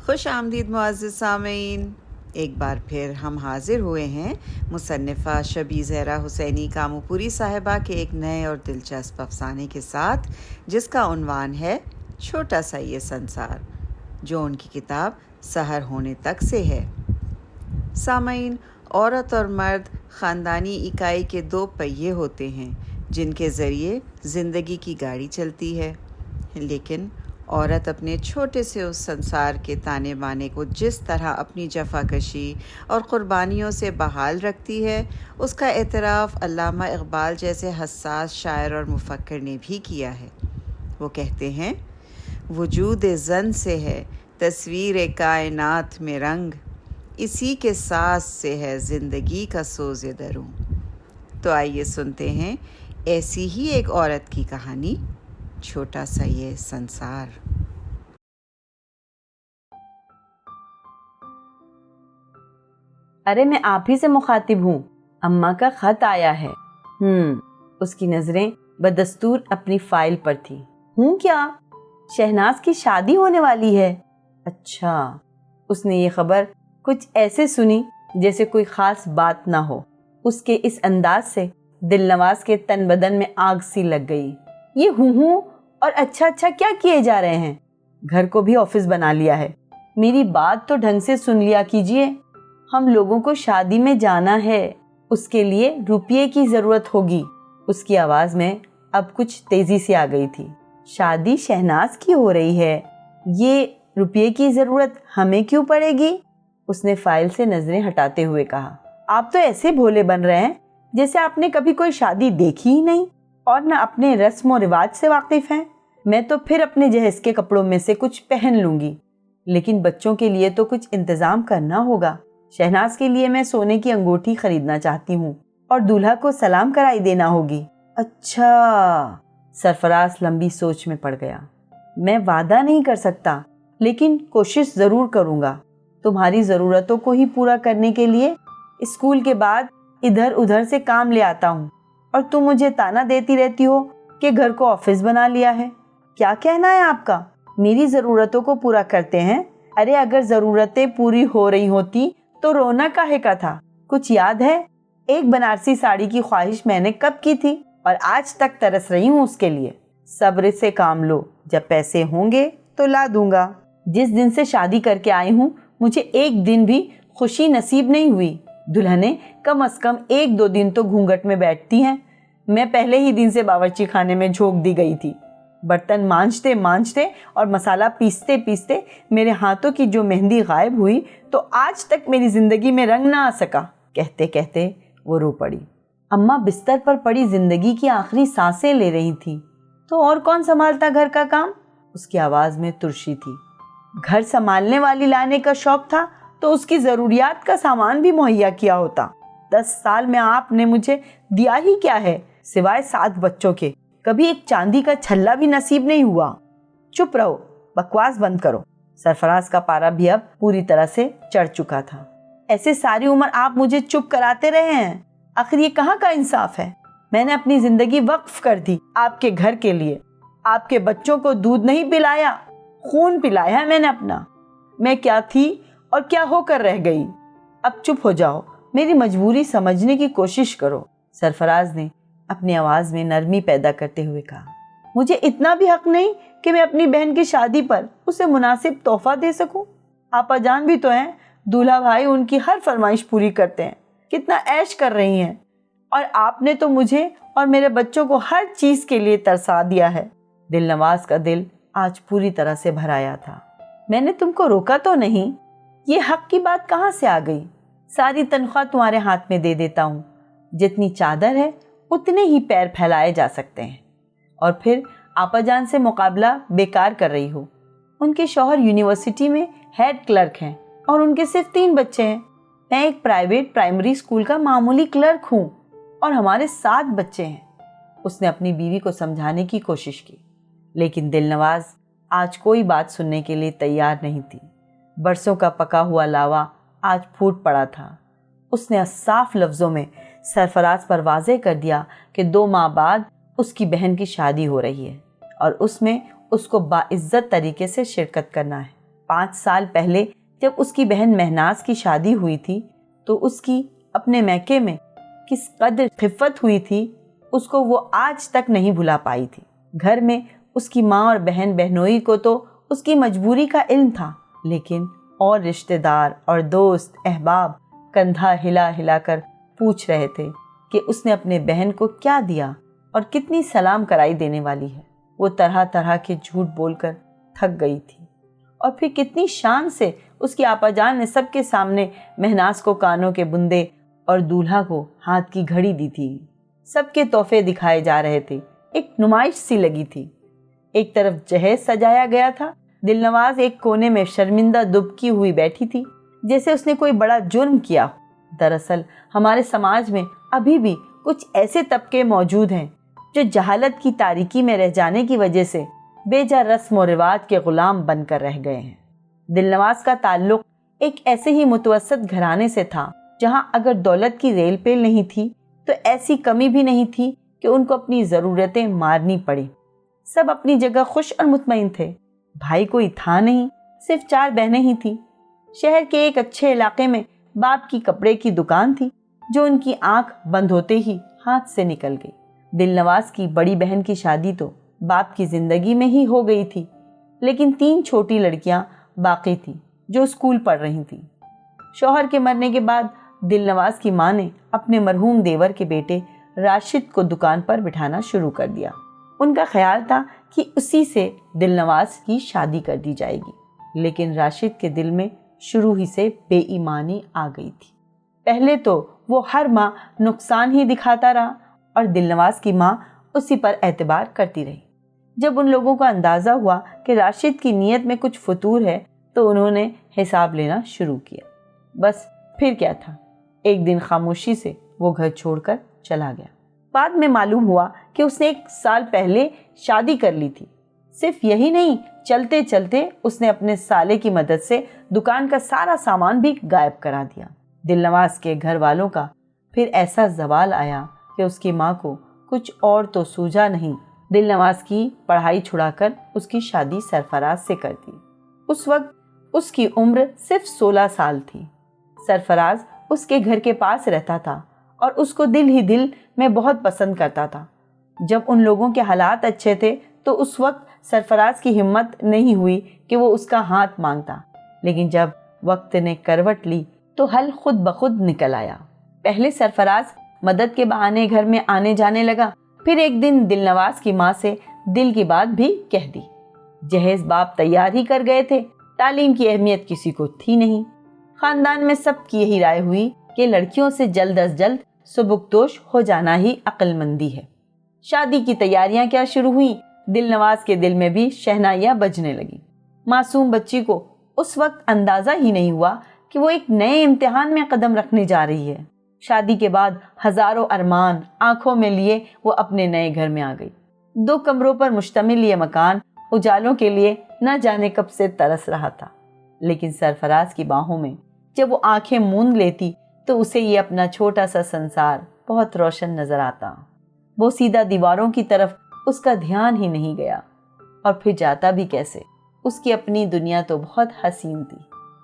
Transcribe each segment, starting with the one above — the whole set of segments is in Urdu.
خوش آمدید معزز سامعین، ایک بار پھر ہم حاضر ہوئے ہیں مصنفہ شبیہ زہرا حسینی کاموپوری صاحبہ کے ایک نئے اور دلچسپ افسانے کے ساتھ، جس کا عنوان ہے چھوٹا سا یہ سنسار، جو ان کی کتاب سحر ہونے تک سے ہے۔ سامعین، عورت اور مرد خاندانی اکائی کے دو پہیے ہوتے ہیں جن کے ذریعے زندگی کی گاڑی چلتی ہے، لیکن عورت اپنے چھوٹے سے اس سنسار کے تانے بانے کو جس طرح اپنی جفاکشی اور قربانیوں سے بحال رکھتی ہے، اس کا اعتراف علامہ اقبال جیسے حساس شاعر اور مفکر نے بھی کیا ہے۔ وہ کہتے ہیں، وجود زن سے ہے تصویر کائنات میں رنگ، اسی کے ساز سے ہے زندگی کا سوز دروں۔ تو آئیے سنتے ہیں ایسی ہی ایک عورت کی کہانی، چھوٹا سا یہ سنسار۔ ارے میں آپ ہی سے مخاطب ہوں، اماں کا خط آیا ہے۔ اس کی نظریں بدستور اپنی فائل پر تھی۔ ہوں کیا؟ شہناز کی شادی ہونے والی ہے؟ اچھا۔ اس نے یہ خبر کچھ ایسے سنی جیسے کوئی خاص بات نہ ہو۔ اس کے اس انداز سے دل نواز کے تن بدن میں آگ سی لگ گئی۔ یہ ہوں اور اچھا کیا کیے جا رہے ہیں؟ گھر کو بھی آفس بنا لیا ہے۔ میری بات تو ڈھنگ سے سن لیا کیجئے۔ ہم لوگوں کو شادی میں جانا ہے، اس کے لیے روپیے کی ضرورت ہوگی۔ اس کی آواز میں اب کچھ تیزی سے آ گئی تھی۔ شادی شہناز کی ہو رہی ہے، یہ روپیے کی ضرورت ہمیں کیوں پڑے گی؟ اس نے فائل سے نظریں ہٹاتے ہوئے کہا۔ آپ تو ایسے بھولے بن رہے ہیں جیسے آپ نے کبھی کوئی شادی دیکھی ہی نہیں اور نہ اپنے رسم و رواج سے واقف ہیں۔ میں تو پھر اپنے جہیز کے کپڑوں میں سے کچھ پہن لوں گی، لیکن بچوں کے لیے تو کچھ انتظام کرنا ہوگا۔ شہناز کے لیے میں سونے کی انگوٹھی خریدنا چاہتی ہوں اور دولہا کو سلام کرائی دینا ہوگی۔ اچھا، سرفراز لمبی سوچ میں پڑ گیا۔ میں وعدہ نہیں کر سکتا، لیکن کوشش ضرور کروں گا۔ تمہاری ضرورتوں کو ہی پورا کرنے کے لیے اسکول کے بعد ادھر ادھر سے کام لے آتا ہوں، اور تم مجھے تانا دیتی رہتی ہو کہ گھر کو آفس بنا لیا ہے۔ کیا کہنا ہے آپ کا؟ میری ضرورتوں کو پورا کرتے ہیں؟ ارے اگر ضرورتیں پوری ہو رہی ہوتی تو رونا کاہے کا تھا؟ کچھ یاد ہے ایک بنارسی ساڑی کی خواہش میں نے کب کی تھی اور آج تک ترس رہی ہوں اس کے لیے۔ صبر سے کام لو، جب پیسے ہوں گے تو لا دوں گا۔ جس دن سے شادی کر کے آئی ہوں مجھے ایک دن بھی خوشی نصیب نہیں ہوئی۔ دلہنیں کم از کم 1-2 دن تو گھونگھٹ میں بیٹھتی ہیں۔ میں پہلے ہی دن سے باورچی خانے میں جھونک دی گئی تھی۔ برتن مانجتے اور مسالہ پیستے میرے ہاتھوں کی جو مہندی غائب ہوئی تو آج تک میری زندگی میں رنگ نہ آ سکا۔ کہتے کہتے وہ رو پڑی۔ اماں بستر پر پڑی زندگی کی آخری سانسیں لے رہی تھی۔ تو اور کون سنبھالتا گھر کا کام؟ اس کی آواز میں ترشی تھی۔ گھر سنبھالنے والی لانے کا شوق تھا تو اس کی ضروریات کا سامان بھی مہیا کیا ہوتا۔ 10 سال میں آپ نے مجھے دیا ہی کیا ہے سوائے 7 بچوں کے؟ کبھی ایک چاندی کا چھلا بھی نصیب نہیں ہوا۔ چپ رہو، بکواس بند کرو۔ سرفراز کا پارا بھی اب پوری طرح سے چڑھ چکا تھا۔ ایسے ساری عمر آپ مجھے چپ کراتے رہے ہیں، آخر یہ کہاں کا انصاف ہے؟ میں نے اپنی زندگی وقف کر دی آپ کے گھر کے لیے۔ آپ کے بچوں کو دودھ نہیں پلایا، خون پلایا ہے میں نے اپنا۔ میں کیا تھی اور کیا ہو کر رہ گئی؟ اب چپ ہو جاؤ، میری مجبوری سمجھنے کی کوشش کرو۔ سرفراز نے اپنی آواز میں نرمی پیدا کرتے ہوئے کہا۔ مجھے اتنا بھی حق نہیں کہ میں اپنی بہن کی شادی پر اسے مناسب تحفہ دے سکوں؟ آپا جان بھی تو ہیں، دولہا بھائی ان کی ہر فرمائش پوری کرتے ہیں، کتنا عیش کر رہی ہیں، اور آپ نے تو مجھے اور میرے بچوں کو ہر چیز کے لیے ترسا دیا ہے۔ دل نواز کا دل آج پوری طرح سے بھر آیا تھا۔ میں نے تم کو روکا تو نہیں، یہ حق کی بات کہاں سے آ گئی؟ ساری تنخواہ تمہارے ہاتھ میں دے دیتا ہوں، جتنی چادر ہے اتنے ہی پیر پھیلائے جا سکتے ہیں، اور پھر آپا جان سے مقابلہ بیکار کر رہی ہو۔ ان کے شوہر یونیورسٹی میں ہیڈ کلرک ہیں اور ان کے صرف 3 بچے ہیں۔ میں ایک پرائیویٹ پرائمری اسکول کا معمولی کلرک ہوں اور ہمارے 7 بچے ہیں۔ اس نے اپنی بیوی کو سمجھانے کی کوشش کی، لیکن دل نواز آج کوئی بات سننے کے لیے تیار نہیں تھی۔ برسوں کا پکا ہوا لاوا آج پھوٹ پڑا تھا۔ اس نے صاف لفظوں میں سرفراز پر واضح کر دیا کہ 2 ماہ بعد اس کی بہن کی شادی ہو رہی ہے اور اس میں اس کو باعزت طریقے سے شرکت کرنا ہے۔ 5 سال پہلے جب اس کی بہن مہناز کی شادی ہوئی تھی تو اس کی اپنے میکے میں کس قدر خفت ہوئی تھی اس کو وہ آج تک نہیں بھلا پائی تھی۔ گھر میں اس کی ماں اور بہن بہنوئی کو تو اس کی مجبوری کا علم تھا، لیکن اور رشتہ دار اور دوست احباب کندھا ہلا ہلا کر پوچھ رہے تھے کہ اس نے اپنے بہن کو کیا دیا اور کتنی سلام کرائی دینے والی ہے۔ وہ طرح طرح کے جھوٹ بول کر تھک گئی تھی، اور پھر کتنی شان سے اس کی آپا جان نے سب کے سامنے مہناز کو کانوں کے بندے اور دولہا کو ہاتھ کی گھڑی دی تھی۔ سب کے تحفے دکھائے جا رہے تھے، ایک نمائش سی لگی تھی۔ ایک طرف جہیز سجایا گیا تھا، دل نواز ایک کونے میں شرمندہ دبکی ہوئی بیٹھی تھی، جیسے اس نے کوئی بڑا جرم کیا۔ دراصل ہمارے سماج میں ابھی بھی کچھ ایسے طبقے موجود ہیں جو جہالت کی تاریکی میں رہ جانے کی وجہ سے بے جا رسم و رواج کے غلام بن کر رہ گئے ہیں۔ دل نواز کا تعلق ایک ایسے ہی متوسط گھرانے سے تھا جہاں اگر دولت کی ریل پیل نہیں تھی تو ایسی کمی بھی نہیں تھی کہ ان کو اپنی ضرورتیں مارنی پڑیں۔ سب اپنی جگہ خوش اور مطمئن تھے۔ بھائی کوئی تھا نہیں، صرف 4 بہنیں ہی تھیں۔ شہر کے ایک اچھے علاقے میں باپ کی کپڑے کی دکان تھی جو ان کی آنکھ بند ہوتے ہی ہاتھ سے نکل گئی۔ دل نواز کی بڑی بہن کی شادی تو باپ کی زندگی میں ہی ہو گئی تھی، لیکن 3 چھوٹی لڑکیاں باقی تھیں جو اسکول پڑھ رہی تھیں۔ شوہر کے مرنے کے بعد دل نواز کی ماں نے اپنے مرحوم دیور کے بیٹے راشد کو دکان پر بٹھانا شروع کر دیا۔ ان کا خیال تھا کہ اسی سے دل نواز کی شادی کر دی جائے گی، لیکن راشد کے دل میں شروع ہی سے بے ایمانی آ گئی تھی۔ پہلے تو وہ ہر ماہ نقصان ہی دکھاتا رہا اور دل نواز کی ماں اسی پر اعتبار کرتی رہی۔ جب ان لوگوں کا اندازہ ہوا کہ راشد کی نیت میں کچھ فتور ہے تو انہوں نے حساب لینا شروع کیا۔ بس پھر کیا تھا، ایک دن خاموشی سے وہ گھر چھوڑ کر چلا گیا۔ بعد میں معلوم ہوا کہ اس نے 1 سال پہلے شادی کر لی تھی۔ صرف یہی نہیں، چلتے چلتے اس نے اپنے سالے کی مدد سے دکان کا سارا سامان بھی غائب کرا دیا۔ دل نواز کے گھر والوں کا پھر ایسا زوال آیا کہ اس کی ماں کو کچھ اور تو سوجا نہیں، دل نواز کی پڑھائی چھڑا کر اس کی شادی سرفراز سے کر دی۔ اس وقت اس کی عمر صرف 16 سال تھی۔ سرفراز اس کے گھر کے پاس رہتا تھا اور اس کو دل ہی دل میں بہت پسند کرتا تھا۔ جب ان لوگوں کے حالات اچھے تھے تو اس وقت سرفراز کی ہمت نہیں ہوئی کہ وہ اس کا ہاتھ مانگتا، لیکن جب وقت نے کروٹ لی تو حل خود بخود نکل آیا۔ پہلے سرفراز مدد کے بہانے گھر میں آنے جانے لگا، پھر ایک دن دل نواز کی ماں سے دل کی بات بھی کہہ دی۔ جہیز باپ تیار ہی کر گئے تھے، تعلیم کی اہمیت کسی کو تھی نہیں۔ خاندان میں سب کی یہی رائے ہوئی کہ لڑکیوں سے جلد از جلد سبکدوش ہو جانا ہی عقل مندی ہے۔ شادی کی تیاریاں کیا شروع ہوئیں، دل نواز کے دل میں بھی شہنائیاں بجنے لگی۔ معصوم بچی کو اس وقت اندازہ ہی نہیں ہوا کہ وہ ایک نئے امتحان میں قدم رکھنے جا رہی ہے۔ شادی کے بعد ہزاروں ارمان آنکھوں میں لیے وہ اپنے نئے گھر میں آ گئی۔ 2 کمروں پر مشتمل یہ مکان اجالوں کے لیے نہ جانے کب سے ترس رہا تھا، لیکن سرفراز کی باہوں میں جب وہ آنکھیں موند لیتی تو اسے یہ اپنا چھوٹا سا سنسار بہت روشن نظر آتا۔ وہ سیدھا دیواروں کی طرف اس کا دھیان ہی نہیں گیا، اور پھر جاتا بھی کیسے، اس کی اپنی دنیا تو بہت حسین تھی۔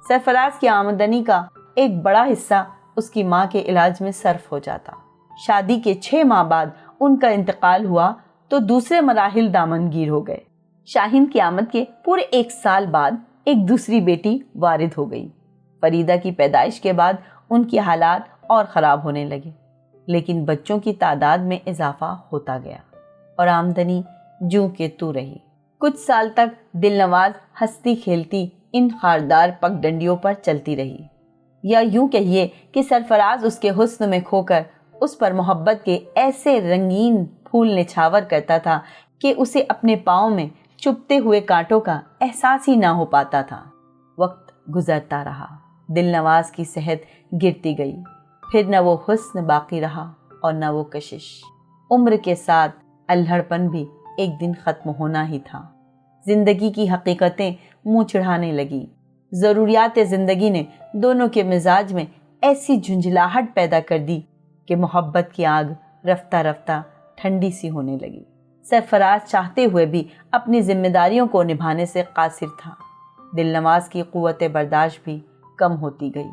سرفراز کی آمدنی کا ایک بڑا حصہ اس کی ماں کے علاج میں صرف ہو جاتا۔ شادی کے 6 ماہ بعد ان کا انتقال ہوا تو دوسرے مراحل دامنگیر ہو گئے۔ شاہین کی آمد کے پورے 1 سال بعد ایک دوسری بیٹی وارد ہو گئی۔ فریدہ کی پیدائش کے بعد ان کی حالات اور خراب ہونے لگے، لیکن بچوں کی تعداد میں اضافہ ہوتا گیا اور آمدنی جوں کے تو رہی۔ کچھ سال تک دل نواز ہنستی کھیلتی ان خاردار پگ ڈنڈیوں پر چلتی رہی، یا یوں کہیے کہ سرفراز اس کے حسن میں کھو کر اس پر محبت کے ایسے رنگین پھول نچھاور کرتا تھا کہ اسے اپنے پاؤں میں چبھتے ہوئے کانٹوں کا احساس ہی نہ ہو پاتا تھا۔ وقت گزرتا رہا، دل نواز کی صحت گرتی گئی، پھر نہ وہ حسن باقی رہا اور نہ وہ کشش۔ عمر کے ساتھ الہڑپن بھی ایک دن ختم ہونا ہی تھا۔ زندگی کی حقیقتیں منہ چڑھانے لگی۔ ضروریات زندگی نے دونوں کے مزاج میں ایسی جھنجھلاہٹ پیدا کر دی کہ محبت کی آگ رفتہ رفتہ ٹھنڈی سی ہونے لگی۔ سرفراز چاہتے ہوئے بھی اپنی ذمہ داریوں کو نبھانے سے قاصر تھا۔ دل نواز کی قوت برداشت بھی کم ہوتی گئی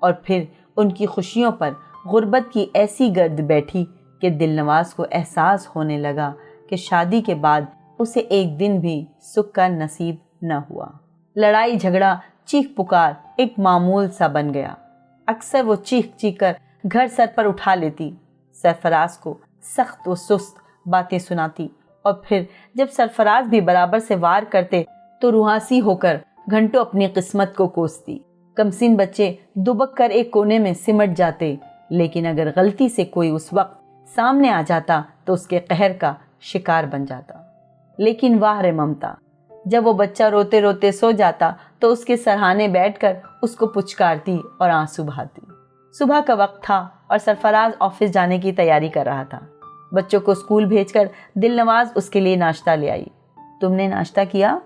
اور پھر ان کی خوشیوں پر غربت کی ایسی گرد بیٹھی کہ دل نواز کو احساس ہونے لگا کہ شادی کے بعد اسے ایک دن بھی سکھ کا نصیب نہ ہوا۔ لڑائی جھگڑا چیخ پکار ایک معمول سا بن گیا۔ اکثر وہ چیخ چیخ کر گھر سر پر اٹھا لیتی، سرفراز کو سخت و سست باتیں سناتی اور پھر جب سرفراز بھی برابر سے وار کرتے تو روحاسی ہو کر گھنٹوں اپنی قسمت کو کوستی۔ کمسین بچے دبک کر ایک کونے میں سمٹ جاتے، لیکن اگر غلطی سے کوئی اس وقت سامنے آ جاتا تو اس کے قہر کا شکار بن جاتا۔ لیکن واہ رے ممتا، جب وہ بچہ روتے روتے سو جاتا تو اس کے سرہانے بیٹھ کر اس کو پچکارتی اور آنسو بہاتی۔ صبح کا وقت تھا اور سرفراز آفس جانے کی تیاری کر رہا تھا۔ بچوں کو اسکول بھیج کر دل نواز اس کے لیے ناشتہ لے آئی۔ تم نے ناشتہ کیا؟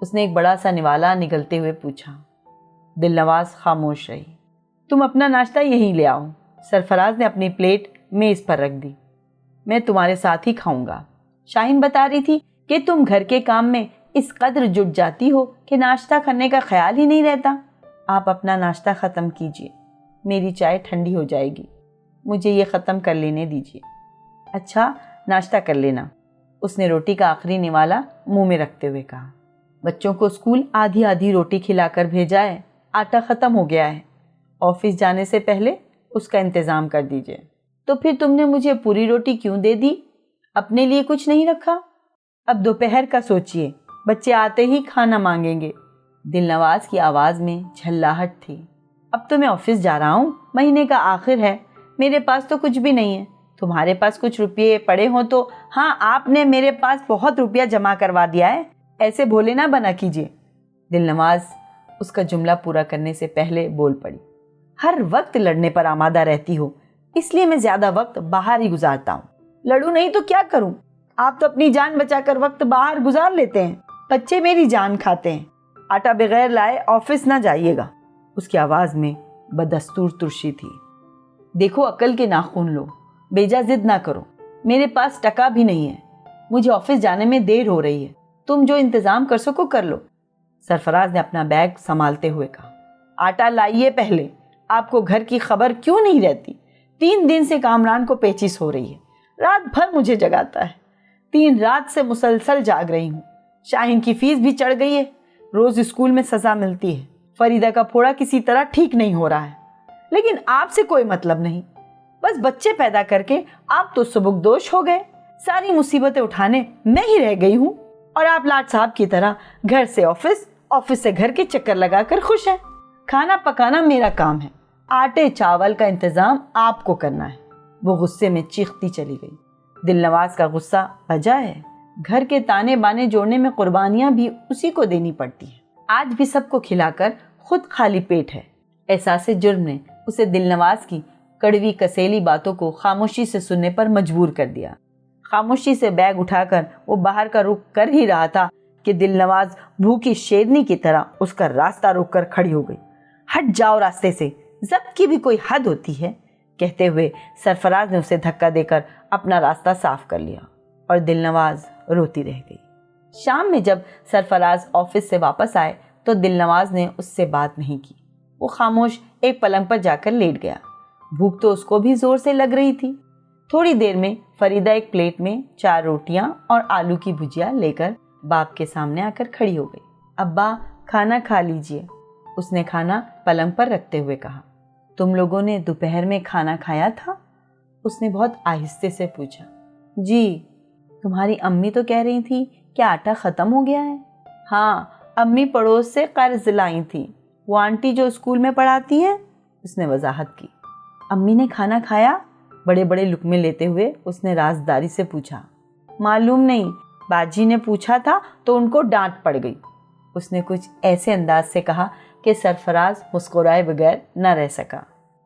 اس نے ایک بڑا سا نوالا نگلتے ہوئے پوچھا۔ دل نواز خاموش رہی۔ تم اپنا ناشتہ یہیں لے آؤ۔ سرفراز نے اپنی پلیٹ میز پر رکھ دی۔ میں تمہارے ساتھ ہی کھاؤں گا۔ شاہین بتا رہی تھی کہ تم گھر کے کام میں اس قدر جٹ جاتی ہو کہ ناشتہ کرنے کا خیال ہی نہیں رہتا۔ آپ اپنا ناشتہ ختم کیجیے، میری چائے ٹھنڈی ہو جائے گی، مجھے یہ ختم کر لینے دیجیے۔ اچھا، ناشتہ کر لینا، اس نے روٹی کا آخری نوالا منہ میں رکھتے ہوئے کہا۔ بچوں کو اسکول آدھی آدھی روٹی کھلا کر بھیجا ہے، آٹا ختم ہو گیا ہے، آفس جانے سے پہلے اس کا انتظام کر دیجیے۔ تو پھر تم نے مجھے پوری روٹی کیوں دے دی؟ اپنے لیے کچھ نہیں رکھا؟ اب دوپہر کا سوچئے، بچے آتے ہی کھانا مانگیں گے۔ دل نواز کی آواز میں جھلاہٹ تھی۔ اب تو میں آفس جا رہا ہوں، مہینے کا آخر ہے، میرے پاس تو کچھ بھی نہیں ہے۔ تمہارے پاس کچھ روپیے پڑے ہوں تو ہاں، آپ نے میرے پاس بہت روپیہ جمع کروا دیا ہے، ایسے بھولے نہ بنا کیجیے۔ دل نواز اس کا جملہ پورا کرنے سے پہلے بول پڑی۔ ہر وقت لڑنے پر آمادہ رہتی ہو، اس لیے میں زیادہ وقت باہر ہی گزارتا ہوں۔ لڑوں نہیں تو کیا کروں؟ آپ تو اپنی جان بچا کر وقت باہر گزار لیتے ہیں، بچے میری جان کھاتے ہیں۔ آٹا بغیر لائے آفس نہ جائیے گا۔ اس کی آواز میں بدستور ترشی تھی۔ دیکھو، عقل کے ناخن لو، بیجا ضد نہ کرو، میرے پاس ٹکا بھی نہیں ہے، مجھے آفس جانے میں دیر ہو رہی ہے، تم جو انتظام کر سکو کر لو۔ سرفراز نے اپنا بیگ سنبھالتے ہوئے کہا۔ آٹا لائیے پہلے، آپ کو گھر کی خبر کیوں نہیں رہتی؟ 3 دن سے کامران کو پیچس ہو رہی ہے، رات بھر مجھے جگاتا ہے، 3 رات سے مسلسل جاگ رہی ہوں۔ شاہین کی فیس بھی چڑھ گئی ہے، روز اسکول میں سزا ملتی ہے۔ فریدہ کا پھوڑا کسی طرح ٹھیک نہیں ہو رہا ہے، لیکن آپ سے کوئی مطلب نہیں، بس بچے پیدا کر کے آپ تو سبکدوش ہو گئے، ساری مصیبتیں اٹھانے میں ہی رہ گئی ہوں، اور آپ لاٹ صاحب کی طرح گھر سے آفس، آفس سے گھر کے چکر لگا کر خوش ہیں۔ کھانا پکانا میرا کام ہے، آٹے چاول کا انتظام آپ کو کرنا ہے۔ وہ غصے میں چیختی چلی گئی۔ دل نواز کا غصہ بجا ہے، گھر کے تانے بانے جوڑنے میں قربانیاں بھی اسی کو دینی پڑتی ہیں۔ آج بھی سب کو کھلا کر خود خالی پیٹ ہے۔ احساس جرم نے اسے دل نواز کی کڑوی کسیلی باتوں کو خاموشی سے سننے پر مجبور کر دیا۔ خاموشی سے بیگ اٹھا کر وہ باہر کا رخ کر ہی رہا تھا کہ دل نواز بھوکی شیرنی کی طرح اس کا راستہ روک کر کھڑی ہو گئی۔ ہٹ جاؤ راستے سے، ضبط کی بھی کوئی حد ہوتی ہے، کہتے ہوئے سرفراز نے اسے دھکا دے کر اپنا راستہ صاف کر لیا اور دل نواز روتی رہ گئی۔ شام میں جب سرفراز آفس سے واپس آئے تو دل نواز نے اس سے بات نہیں کی۔ وہ خاموش ایک پلنگ پر جا کر لیٹ گیا۔ بھوک تو اس کو بھی زور سے لگ رہی تھی۔ تھوڑی دیر میں فریدہ ایک پلیٹ میں 4 روٹیاں اور آلو کی بھجیا لے کر باپ کے سامنے آ کر کھڑی ہو گئی۔ ابا، کھانا کھا لیجئے، اس نے کھانا پلنگ پر رکھتے ہوئے کہا۔ تم لوگوں نے دوپہر میں کھانا کھایا تھا؟ اس نے بہت آہستے سے پوچھا۔ جی۔ تمہاری امی تو کہہ رہی تھی کہ آٹا ختم ہو گیا ہے۔ ہاں، امی پڑوس سے قرض لائی تھی، وہ آنٹی جو اسکول میں پڑھاتی ہیں، اس نے وضاحت کی۔ امی نے کھانا کھایا؟ بڑے بڑے لقمے لیتے ہوئے اس نے رازداری سے پوچھا۔ معلوم نہیں، باجی نے پوچھا تھا تو ان کو ڈانٹ پڑ گئی، اس نے کچھ ایسے انداز سے کہا کہ سرفراز مسکرائے بغیر نہ رہ سکا۔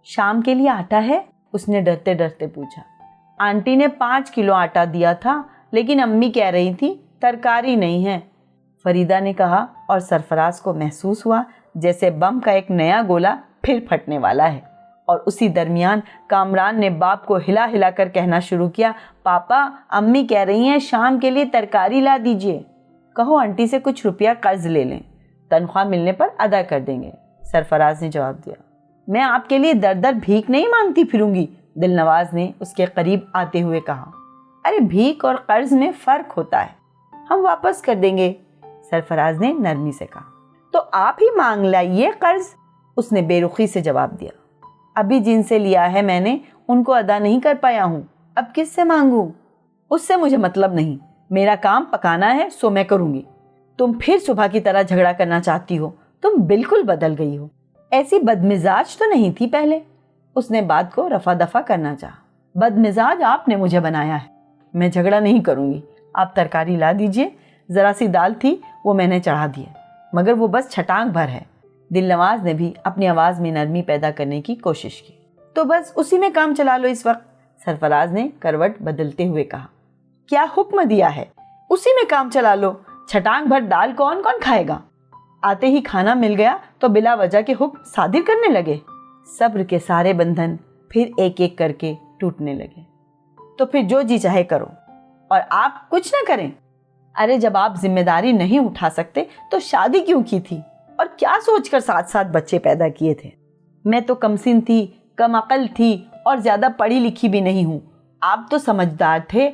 شام کے لیے آٹا ہے؟ اس نے ڈرتے ڈرتے پوچھا۔ آنٹی نے 5 کلو آٹا دیا تھا، لیکن امی کہہ رہی تھی ترکاری نہیں ہے، فریدہ نے کہا، اور سرفراز کو محسوس ہوا جیسے بم کا ایک نیا گولا پھر پھٹنے والا ہے۔ اور اسی درمیان کامران نے باپ کو ہلا ہلا کر کہنا شروع کیا، پاپا، امی کہہ رہی ہیں شام کے لیے ترکاری لا دیجیے، کہو آنٹی سے کچھ روپیہ قرض لے لیں، تنخواہ ملنے پر ادا کر دیں گے، سرفراز نے جواب دیا۔ میں آپ کے لیے در در بھیک نہیں مانگتی پھروں گی، دل نواز نے اس کے قریب آتے ہوئے کہا۔ ارے بھیک اور قرض میں فرق ہوتا ہے، ہم واپس کر دیں گے، سرفراز نے نرمی سے کہا۔ تو آپ ہی مانگ لائیے قرض، اس نے بے رخی سے جواب دیا۔ ابھی جن سے لیا ہے میں نے ان کو ادا نہیں کر پایا ہوں، اب کس سے مانگوں؟ اس سے مجھے مطلب نہیں، میرا کام پکانا ہے سو میں کروں گی۔ تم پھر صبح کی طرح جھگڑا کرنا چاہتی ہو، تم بالکل بدل گئی ہو، ایسی بدمزاج تو نہیں تھی پہلے، اس نے بات کو رفع دفع کرنا چاہا۔ بدمزاج آپ نے مجھے بنایا ہے، میں جھگڑا نہیں کروں گی، آپ ترکاری لا دیجئے، ذرا سی دال تھی وہ میں نے چڑھا دی ہے، مگر وہ بس چھٹانک بھر ہے۔ دل نواز نے بھی اپنی آواز میں نرمی پیدا کرنے کی کوشش کی۔ تو بس اسی میں کام چلا لو اس وقت، سرفراز نے کروٹ بدلتے ہوئے کہا۔ کیا حکم دیا ہے؟ اسی میں کام چلا لو، چھٹانک بھر دال کون کون کھائے گا؟ آتے ہی کھانا مل گیا تو بلا وجہ کے حکم صادر کرنے لگے۔ صبر کے سارے بندھن پھر ایک ایک کر کے ٹوٹنے لگے۔ تو پھر جو جی چاہے کرو اور آپ کچھ نہ کریں۔ ارے جب آپ ذمہ داری نہیں اٹھا سکتے تو شادی کیوں کی تھی اور کیا سوچ کر ساتھ ساتھ بچے پیدا کیے تھے؟ میں تو کم سن تھی، کم عقل تھی اور زیادہ پڑھی لکھی بھی نہیں ہوں، آپ تو سمجھدار تھے۔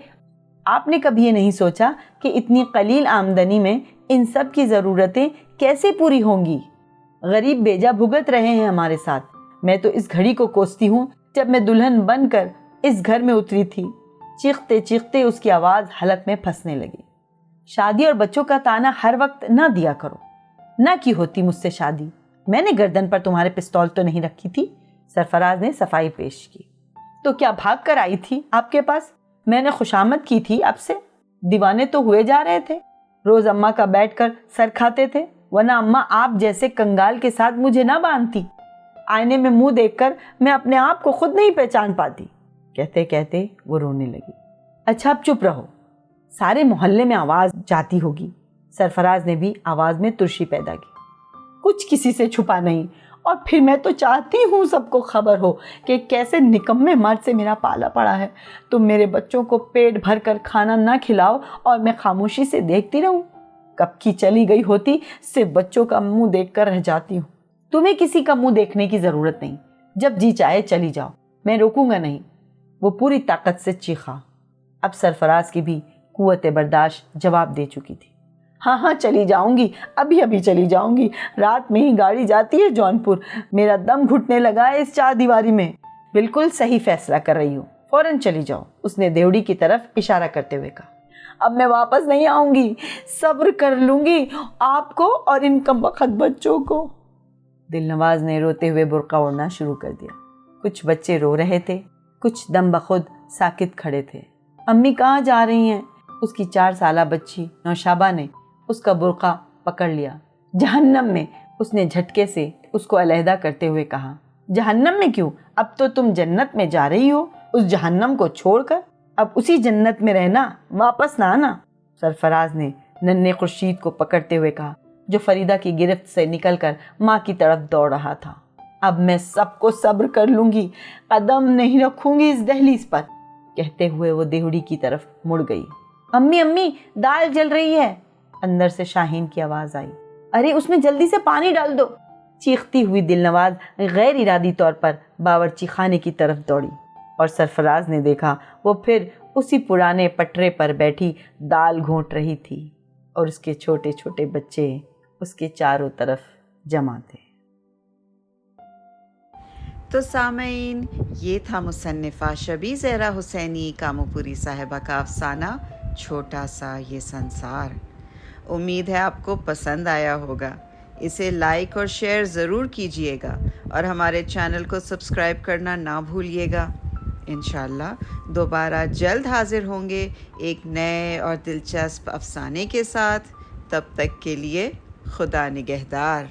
آپ نے کبھی یہ نہیں سوچا کہ اتنی قلیل آمدنی میں ان سب کی ضرورتیں کیسے پوری ہوں گی؟ غریب بیجا بھگت رہے ہیں ہمارے ساتھ۔ میں تو اس گھڑی کو کوستی ہوں جب میں دلہن بن کر اس گھر میں اتری تھی۔ چیختے چیختے اس کی آواز حلق میں پھنسنے لگی۔ شادی اور بچوں کا تانا ہر وقت نہ دیا کرو، نہ کی ہوتی مجھ سے شادی، میں نے گردن پر تمہارے پستول تو نہیں رکھی تھی، سرفراز نے صفائی پیش کی۔ تو کیا بھاگ کر آئی تھی آپ کے پاس؟ میں نے خوشامد کی تھی آپ سے، دیوانے تو ہوئے جا رہے تھے، روز اماں کا بیٹھ کر سر کھاتے تھے، ورنہ اماں آپ جیسے کنگال کے ساتھ مجھے نہ باندھتی۔ آئینے میں منہ دیکھ کر میں اپنے آپ کو خود نہیں پہچان پاتی، کہتے کہتے وہ رونے لگی۔ اچھا اب چپ رہو، سارے محلے میں آواز جاتی ہوگی، سرفراز نے بھی آواز میں ترشی پیدا کی۔ کچھ کسی سے چھپا نہیں، اور پھر میں تو چاہتی ہوں سب کو خبر ہو کہ کیسے نکمے مرد سے میرا پالا پڑا ہے۔ تم میرے بچوں کو پیٹ بھر کر کھانا نہ کھلاؤ اور میں خاموشی سے دیکھتی رہوں، کب کی چلی گئی ہوتی، صرف بچوں کا منہ دیکھ کر رہ جاتی ہوں۔ تمہیں کسی کا منہ دیکھنے کی ضرورت نہیں، جب جی چاہے چلی جاؤ، میں روکوں گا نہیں، وہ پوری طاقت سے چیخا۔ اب سرفراز کی بھی قوت برداشت جواب دے چکی تھی۔ ہاں ہاں چلی جاؤں گی، ابھی ابھی چلی جاؤں گی، رات میں ہی گاڑی جاتی ہے جونپور، میرا دم گھٹنے لگا ہے اس چار دیواری میں۔ بالکل صحیح فیصلہ کر رہی ہوں، فوراً چلی جاؤ، اس نے دیوڑی کی طرف اشارہ کرتے ہوئے کہا۔ اب میں واپس نہیں آؤں گی، صبر کر لوں گی آپ کو اور ان کمبخت بچوں کو۔ دل نواز نے روتے ہوئے برقع اوڑھنا شروع کر دیا۔ کچھ بچے رو رہے تھے، کچھ دم بخود ساکت کھڑے تھے۔ امی کہاں جا رہی ہیں؟ اس کی 4 سالہ بچی نوشابہ نے اس کا برقع پکڑ لیا۔ جہنم میں، اس نے جھٹکے سے اس کو علیحدہ کرتے ہوئے کہا۔ جہنم میں کیوں؟ اب تو تم جنت میں جا رہی ہو، اس جہنم کو چھوڑ کر اب اسی جنت میں رہنا، واپس نہ آنا، سرفراز نے ننھے خورشید کو پکڑتے ہوئے کہا، جو فریدہ کی گرفت سے نکل کر ماں کی طرف دوڑ رہا تھا۔ اب میں سب کو صبر کر لوں گی، قدم نہیں رکھوں گی اس دہلیز پر، کہتے ہوئے وہ دیہڑی کی طرف مڑ گئی۔ امی امی دال جل رہی ہے، اندر سے شاہین کی آواز آئی۔ ارے اس میں جلدی سے پانی ڈال دو، چیختی ہوئی دل نواز غیر ارادی طور پر باورچی خانے کی طرف دوڑی، اور سرفراز نے دیکھا وہ پھر اسی پرانے پٹرے پر بیٹھی دال گھونٹ رہی تھی، اور اس کے چھوٹے چھوٹے بچے اس کے چاروں طرف جمع تھے۔ تو سامعین، یہ تھا مصنفہ شبیہ زہرا حسینی کاموپوری صاحبہ کا افسانہ چھوٹا سا یہ سنسار۔ امید ہے آپ کو پسند آیا ہوگا۔ اسے لائک اور شیئر ضرور کیجیے گا، اور ہمارے چینل کو سبسکرائب کرنا نہ بھولیے گا۔ انشاءاللہ دوبارہ جلد حاضر ہوں گے ایک نئے اور دلچسپ افسانے کے ساتھ۔ تب تک کے لیے خدا نگہدار۔